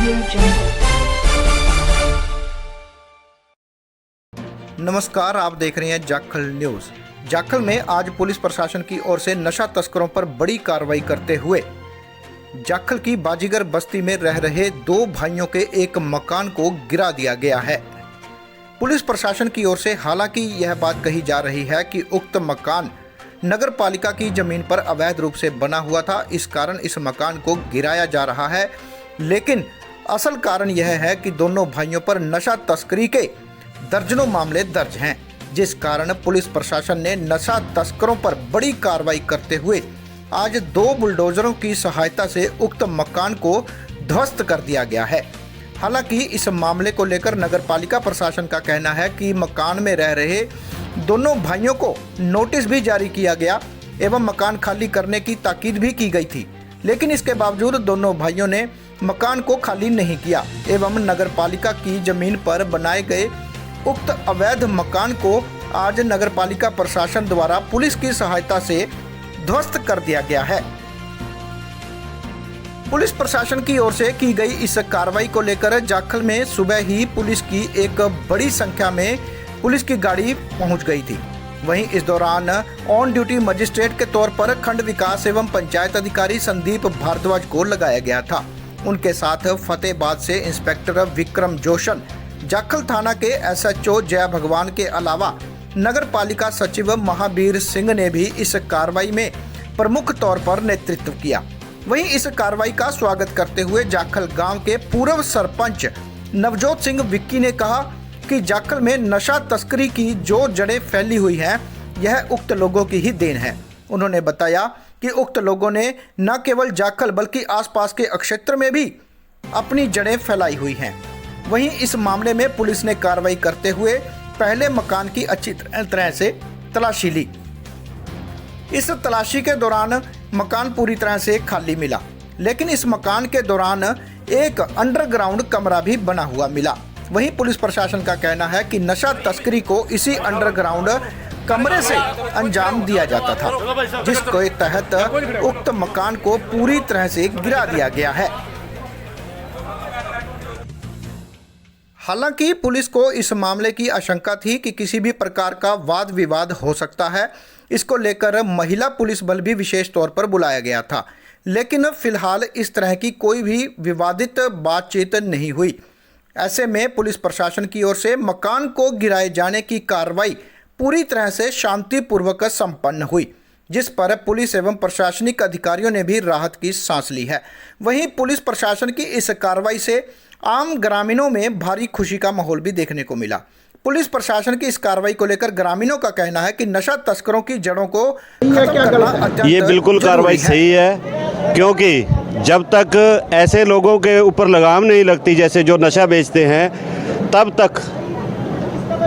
Audio Jungle। नमस्कार, आप देख रहे हैं जाखल न्यूज। जाखल में आज पुलिस प्रशासन की ओर से नशा तस्करों पर बड़ी कार्रवाई करते हुए जाखल की बाजीगर बस्ती में रह रहे दो भाइयों के एक मकान को गिरा दिया गया है। पुलिस प्रशासन की ओर से हालांकि यह बात कही जा रही है कि उक्त मकान नगर पालिका की जमीन पर अवैध रूप से बना हुआ था, इस कारण इस मकान को गिराया जा रहा है, लेकिन असल कारण यह है कि दोनों भाइयों पर नशा तस्करी के दर्जनों मामले दर्ज हैं, जिस कारण पुलिस प्रशासन ने नशा तस्करों पर बड़ी कार्रवाई करते हुए आज दो बुलडोजरों की सहायता से उक्त मकान को ध्वस्त कर दिया गया है। हालांकि इस मामले को लेकर नगर पालिका प्रशासन का कहना है कि मकान में रह रहे दोनों भाइयों को नोटिस भी जारी किया गया एवं मकान खाली करने की ताकीद भी की गई थी, लेकिन इसके बावजूद दोनों भाइयों ने मकान को खाली नहीं किया एवं नगर पालिका की जमीन पर बनाए गए उक्त अवैध मकान को आज नगर पालिका प्रशासन द्वारा पुलिस की सहायता से ध्वस्त कर दिया गया है। पुलिस प्रशासन की ओर से की गई इस कार्रवाई को लेकर जाखल में सुबह ही पुलिस की एक बड़ी संख्या में पुलिस की गाड़ी पहुंच गई थी। वहीं इस दौरान ऑन ड्यूटी मजिस्ट्रेट के तौर पर खंड विकास एवं पंचायत अधिकारी संदीप भारद्वाज को लगाया गया था। उनके साथ फतेहाबाद से इंस्पेक्टर विक्रम जोशन, जाखल थाना के SHO जय भगवान के अलावा नगर पालिका सचिव महावीर सिंह ने भी इस कार्रवाई में प्रमुख तौर पर नेतृत्व किया। वहीं इस कार्रवाई का स्वागत करते हुए जाखल गांव के पूर्व सरपंच नवजोत सिंह विक्की ने कहा कि जाखल में नशा तस्करी की जो जड़ें फैली हुई हैं, यह उक्त लोगों की ही देन है। उन्होंने बताया कि उक्त लोगों ने न केवल जाखल बल्कि आसपास के क्षेत्र में भी अपनी जड़ें फैलाई हुई हैं। वहीं इस मामले में पुलिस ने कार्रवाई करते हुए पहले मकान की अच्छी तरह से तलाशी ली। इस तलाशी के दौरान मकान पूरी तरह से खाली मिला, लेकिन इस मकान के दौरान एक अंडरग्राउंड कमरा भी बना हुआ मिला। वहीं पुलिस प्रशासन का कहना है कि नशा तस्करी को इसी अंडरग्राउंड कमरे से अंजाम दिया जाता था, जिसके तहत उक्त मकान को पूरी तरह से गिरा दिया गया है। हालांकि पुलिस को इस मामले की आशंका थी कि किसी भी प्रकार का वाद विवाद हो सकता है। इसको लेकर महिला पुलिस बल भी विशेष तौर पर बुलाया गया था, लेकिन फिलहाल इस तरह की कोई भी विवादित बातचीत नहीं हुई। ऐसे में पुलिस प्रशासन की ओर से मकान को गिराए जाने की कार्रवाई पूरी तरह से शांतिपूर्वक संपन्न हुई, जिस पर पुलिस एवं प्रशासनिक अधिकारियों ने भी राहत की सांस ली है। वहीं पुलिस प्रशासन की इस कार्रवाई से आम ग्रामीणों में भारी खुशी का माहौल भी देखने को मिला। पुलिस प्रशासन की इस कार्रवाई को लेकर ग्रामीणों का कहना है कि नशा तस्करों की जड़ों को खत्म करना अत्यंत ये बिल्कुल कार्रवाई सही है, क्योंकि जब तक ऐसे लोगों के ऊपर लगाम नहीं लगती जैसे जो नशा बेचते हैं, तब तक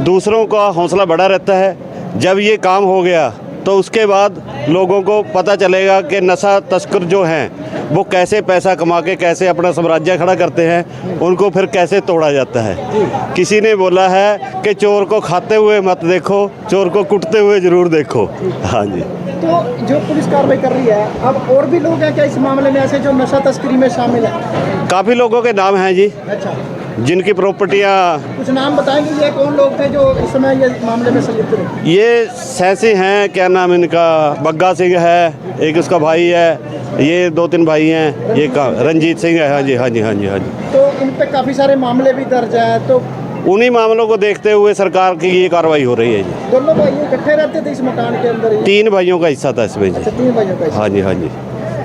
दूसरों का हौसला बढ़ा रहता है। जब ये काम हो गया तो उसके बाद लोगों को पता चलेगा कि नशा तस्कर जो हैं वो कैसे पैसा कमा के कैसे अपना साम्राज्य खड़ा करते हैं, उनको फिर कैसे तोड़ा जाता है। किसी ने बोला है कि चोर को खाते हुए मत देखो, चोर को कुटते हुए ज़रूर देखो। हाँ जी। तो जो पुलिस कार्रवाई कर रही है, अब और भी लोग हैं क्या इस मामले में ऐसे जो नशा तस्करी में शामिल है? काफ़ी लोगों के नाम हैं जी। अच्छा, जिनकी प्रॉपर्टियाँ, कुछ नाम बताएंगे, ये कौन लोग थे जो इस समय ये मामले में संलिप्त रहे? ये सैंसी हैं, क्या नाम इनका, बग्गा सिंह है, एक उसका भाई है, ये 2-3 भाई हैं, ये का रंजीत सिंह है। हाँ जी, हाँ जी, हाँ जी, हाँ जी। तो इन पे काफ़ी सारे मामले भी दर्ज हैं, तो उन्हीं मामलों को देखते हुए सरकार की ये कार्रवाई हो रही है जी। दोनों भाई इकट्ठे रहते थे इस मकान के अंदर? 3 भाइयों का हिस्सा था इसमें जी। अच्छा, 3 भाइयों का हिस्सा। हाँ जी, हाँ जी।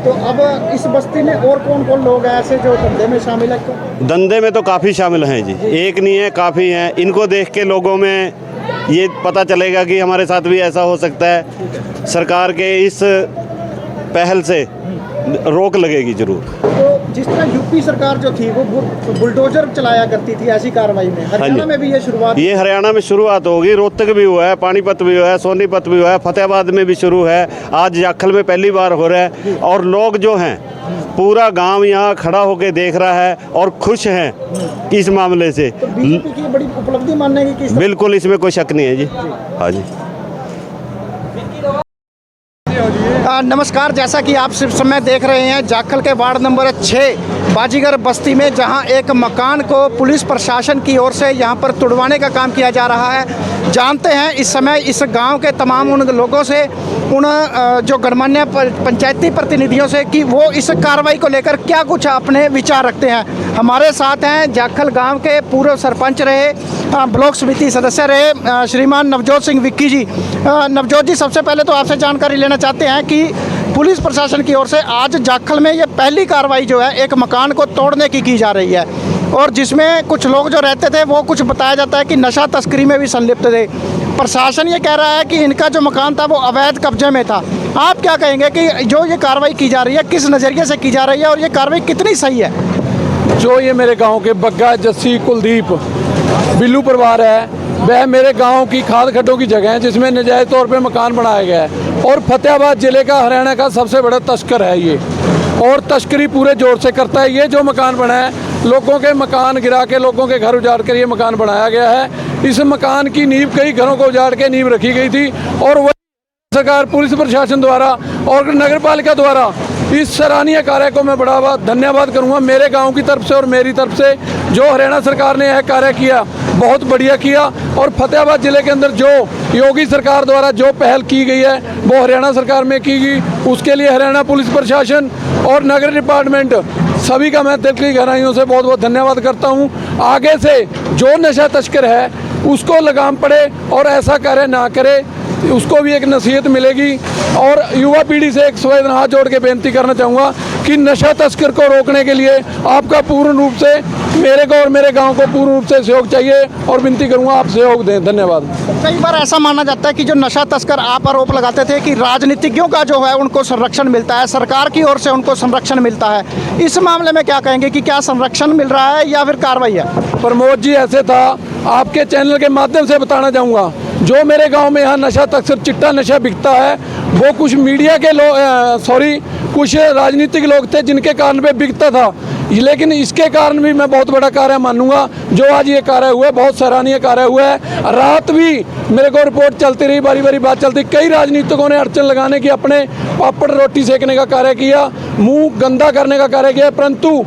तो अब इस बस्ती में और कौन कौन लोग हैं ऐसे जो धंधे में शामिल है? धंधे में तो काफ़ी शामिल हैं जी, एक नहीं है, काफ़ी हैं। इनको देख के लोगों में ये पता चलेगा कि हमारे साथ भी ऐसा हो सकता है। सरकार के इस पहल से रोक लगेगी जरूर। तो जिस तरह यूपी सरकार जो थी वो बुलडोजर चलाया करती थी ऐसी कार्रवाई में, हरियाणा में भी ये शुरुआत? ये हरियाणा में शुरुआत होगी, रोहतक भी हुआ है, पानीपत भी हुआ है, सोनीपत भी हुआ है, फतेहाबाद में भी शुरू है, आज जाखल में पहली बार हो रहा है। और लोग जो हैं, पूरा गांव यहाँ खड़ा होकर देख रहा है और खुश हैं इस मामले से। तो बीजेपी की बड़ी उपलब्धि मानने की? बिल्कुल, इसमें कोई शक नहीं है जी। हाँ जी। नमस्कार, जैसा कि आप सिर्फ समय देख रहे हैं, जाखल के वार्ड नंबर 6 बाजीगर बस्ती में, जहां एक मकान को पुलिस प्रशासन की ओर से यहां पर तुड़वाने का काम किया जा रहा है। जानते हैं इस समय इस गांव के तमाम उन लोगों से, उन जो गणमान्य पंचायती प्रतिनिधियों से, कि वो इस कार्रवाई को लेकर क्या कुछ अपने विचार रखते हैं। हमारे साथ हैं जाखल गांव के पूर्व सरपंच रहे, ब्लॉक समिति सदस्य रहे, श्रीमान नवजोत सिंह विक्की जी। नवजोत जी, सबसे पहले तो आपसे जानकारी लेना चाहते हैं कि पुलिस प्रशासन की ओर से आज जाखल में ये पहली कार्रवाई जो है एक मकान को तोड़ने की जा रही है, और जिसमें कुछ लोग जो रहते थे वो कुछ बताया जाता है कि नशा तस्करी में भी संलिप्त थे। प्रशासन ये कह रहा है कि इनका जो मकान था वो अवैध कब्जे में था। आप क्या कहेंगे कि जो ये कार्रवाई की जा रही है किस नज़रिए से की जा रही है और ये कार्रवाई कितनी सही है? जो ये मेरे गांव के बग्गा, जस्सी, कुलदीप, बिल्लू परिवार है, वह मेरे गांव की खाद खड्डों की जगह है जिसमें नाजायज़ तौर पे मकान बनाया गया है, और फतेहाबाद ज़िले का, हरियाणा का सबसे बड़ा तस्कर है ये, और तस्करी पूरे जोर से करता है। ये जो मकान बना है, लोगों के मकान गिरा के, लोगों के घर उजाड़ कर ये मकान बनाया गया है। इस मकान की नींव कई घरों को उजाड़ के नींव रखी गई थी, और वह सरकार, पुलिस प्रशासन द्वारा और नगर पालिका द्वारा इस सराहनीय कार्य को मैं बढ़ावा धन्यवाद करूंगा मेरे गांव की तरफ से और मेरी तरफ से। जो हरियाणा सरकार ने यह कार्य किया, बहुत बढ़िया किया, और फतेहाबाद ज़िले के अंदर जो योगी सरकार द्वारा जो पहल की गई है वो हरियाणा सरकार में की गई, उसके लिए हरियाणा पुलिस प्रशासन और नगर डिपार्टमेंट सभी का मैं दिल की गहराइयों से बहुत बहुत धन्यवाद करता हूँ। आगे से जो नशा तस्कर है उसको लगाम पड़े और ऐसा कार्य ना करे, उसको भी एक नसीहत मिलेगी। और युवा पीढ़ी से एक संवेदन हाथ जोड़ के बेनती करना चाहूँगा कि नशा तस्कर को रोकने के लिए आपका पूर्ण रूप से, मेरे को और मेरे गांव को पूर्ण रूप से सहयोग चाहिए, और विनती करूँगा आप सहयोग दें। धन्यवाद। कई बार ऐसा माना जाता है कि जो नशा तस्कर, आप आरोप लगाते थे कि राजनीतिज्ञों का जो है उनको संरक्षण मिलता है, सरकार की ओर से उनको संरक्षण मिलता है। इस मामले में क्या कहेंगे कि क्या संरक्षण मिल रहा है या फिर कार्रवाई है? प्रमोद जी, ऐसे था, आपके चैनल के माध्यम से बताना चाहूँगा, जो मेरे गांव में यहाँ नशा तस्कर, चिट्टा नशा बिकता है, वो कुछ मीडिया के लोग, कुछ राजनीतिक लोग थे जिनके कारण पे बिकता था। लेकिन इसके कारण भी मैं बहुत बड़ा कार्य मानूंगा जो आज ये कार्य हुआ है, बहुत सराहनीय कार्य हुआ है। रात भी मेरे को रिपोर्ट चलती रही, बारी बारी बात चलती, कई राजनीतिकों ने अड़चन लगाने की, अपने पापड़ रोटी सेकने का कार्य किया, मुंह गंदा करने का कार्य किया, परंतु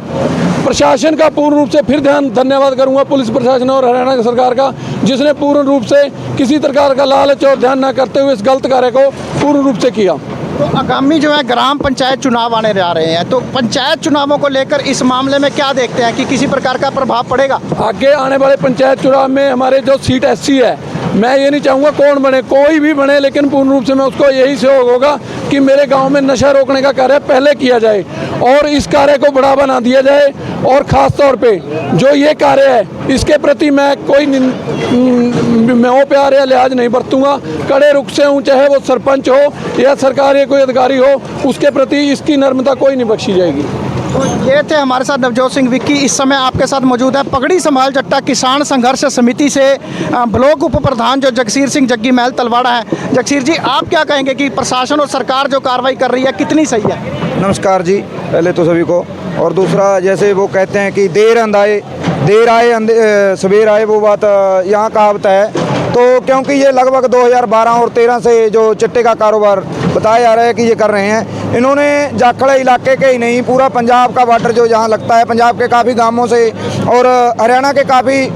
प्रशासन का पूर्ण रूप से फिर धन्यवाद करूंगा, पुलिस प्रशासन और हरियाणा सरकार का, जिसने पूर्ण रूप से किसी प्रकार का लालच और ध्यान न करते हुए इस गलत कार्य को पूर्ण रूप से किया। तो आगामी जो है ग्राम पंचायत चुनाव आने जा रहे हैं, तो पंचायत चुनावों को लेकर इस मामले में क्या देखते हैं कि किसी प्रकार का प्रभाव पड़ेगा? आगे आने वाले पंचायत चुनाव में हमारे जो सीट एससी है, मैं ये नहीं चाहूँगा कौन बने, कोई भी बने, लेकिन पूर्ण रूप से मैं उसको यही सहयोग होगा कि मेरे गांव में नशा रोकने का कार्य पहले किया जाए और इस कार्य को बढ़ावा ना दिया जाए। और ख़ास तौर पे जो ये कार्य है इसके प्रति मैं कोई मोह प्यार या लिहाज नहीं बरतूंगा, कड़े रुख से हूँ, चाहे वो सरपंच हो या सरकारी कोई अधिकारी हो, उसके प्रति इसकी नर्मता कोई नहीं बख्शी जाएगी। तो ये थे हमारे साथ नवजोत सिंह विक्की। इस समय आपके साथ मौजूद है पगड़ी संभाल जट्टा किसान संघर्ष समिति से ब्लॉक उप प्रधान जो जगसीर सिंह जग्गी महल तलवाड़ा है। जगसीर जी, आप क्या कहेंगे कि प्रशासन और सरकार जो कार्रवाई कर रही है कितनी सही है? नमस्कार जी, पहले तो सभी को, और दूसरा, जैसे वो कहते हैं कि देर आए सवेर आए, वो बात यहाँ कहावत है। तो क्योंकि ये लगभग 2012 और 13 से जो चिट्टे का कारोबार बताया जा रहा है कि ये कर रहे हैं, इन्होंने जाखड़ इलाके के ही नहीं, पूरा पंजाब का बॉर्डर जो यहाँ लगता है, पंजाब के काफ़ी गांवों से और हरियाणा के काफ़ी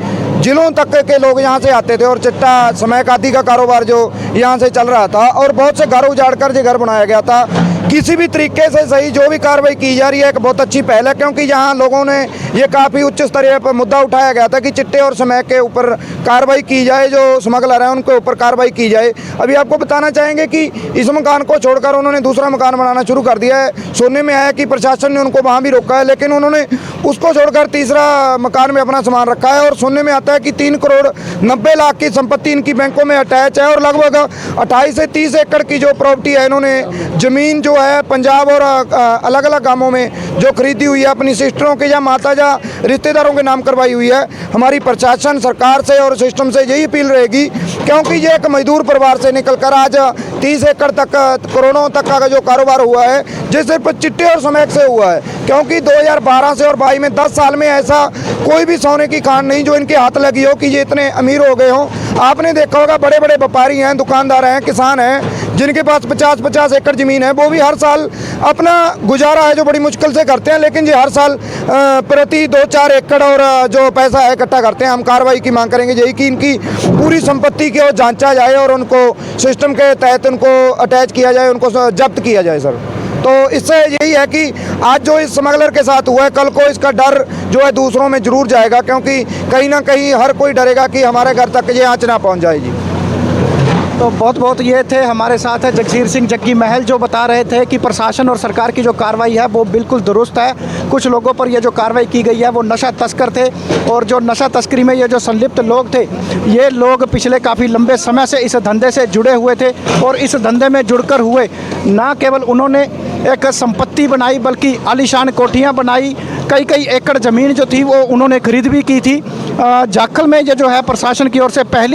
जिलों तक के लोग यहाँ से आते थे, और चिट्टा समय आदि का कारोबार जो यहाँ से चल रहा था, और बहुत से घर उजाड़ कर जो घर बनाया गया था। किसी भी तरीके से सही जो भी कार्रवाई की जा रही है एक बहुत अच्छी पहल है, क्योंकि यहाँ लोगों ने ये काफ़ी उच्च स्तरीय पर मुद्दा उठाया गया था कि चिट्टे और समय के ऊपर कार्रवाई की जाए, जो स्मगलर हैं उनके ऊपर कार्रवाई की जाए। अभी आपको बताना चाहेंगे कि इस मकान को छोड़कर उन्होंने दूसरा मकान बनाना शुरू कर दिया है। सुनने में आया कि प्रशासन ने उनको वहाँ भी रोका है, लेकिन उन्होंने उसको छोड़कर तीसरा मकान में अपना सामान रखा है। और सुनने में आता है कि 3 करोड़ 90 लाख की संपत्ति इनकी बैंकों में अटैच है, और लगभग 28 से 30 एकड़ की जो प्रॉपर्टी है, इन्होंने ज़मीन जो है पंजाब और अलग अलग गांवों में जो खरीदी हुई है, अपनी सिस्टरों के या माता या रिश्तेदारों के नाम करवाई हुई है। हमारी प्रशासन, सरकार से और सिस्टम से यही अपील रहेगी, क्योंकि ये एक मजदूर परिवार से निकलकर आज 30 एकड़ तक, करोड़ों तक का जो कारोबार हुआ है, जो सिर्फ चिट्टे और समेत से हुआ है। क्योंकि 2012 से और 22 में 10 साल में ऐसा कोई भी सोने की खान नहीं जो इनके हाथ लगी हो कि ये इतने अमीर हो गए हों। आपने देखा होगा बड़े बड़े व्यापारी हैं, दुकानदार हैं, किसान हैं, जिनके पास 50-50 एकड़ ज़मीन है, वो भी हर साल अपना गुजारा है जो बड़ी मुश्किल से करते हैं, लेकिन ये हर साल प्रति 2-4 एकड़ और जो पैसा है इकट्ठा करते हैं। हम कार्रवाई की मांग करेंगे यही कि इनकी पूरी संपत्ति को जांचा जाए और उनको सिस्टम के तहत उनको अटैच किया जाए, उनको जब्त किया जाए सर। तो इससे यही है कि आज जो इस स्मगलर के साथ हुआ है, कल को इसका डर जो है दूसरों में जरूर जाएगा, क्योंकि कहीं ना कहीं हर कोई डरेगा कि हमारे घर तक ये आँच ना पहुँच जाए जी। तो बहुत ये थे हमारे साथ है जगसीर सिंह जग्गी महल, जो बता रहे थे कि प्रशासन और सरकार की जो कार्रवाई है वो बिल्कुल दुरुस्त है। कुछ लोगों पर ये जो कार्रवाई की गई है वो नशा तस्कर थे, और जो नशा तस्करी में ये जो संलिप्त लोग थे, ये लोग पिछले काफ़ी लंबे समय से इस धंधे से जुड़े हुए थे, और इस धंधे में जुड़कर हुए ना केवल उन्होंने एक संपत्ति बनाई बल्कि आलीशान कोठियाँ बनाई, कई एकड़ ज़मीन जो थी वो उन्होंने खरीद भी की थी। जाखल में ये जो है प्रशासन की ओर से पहली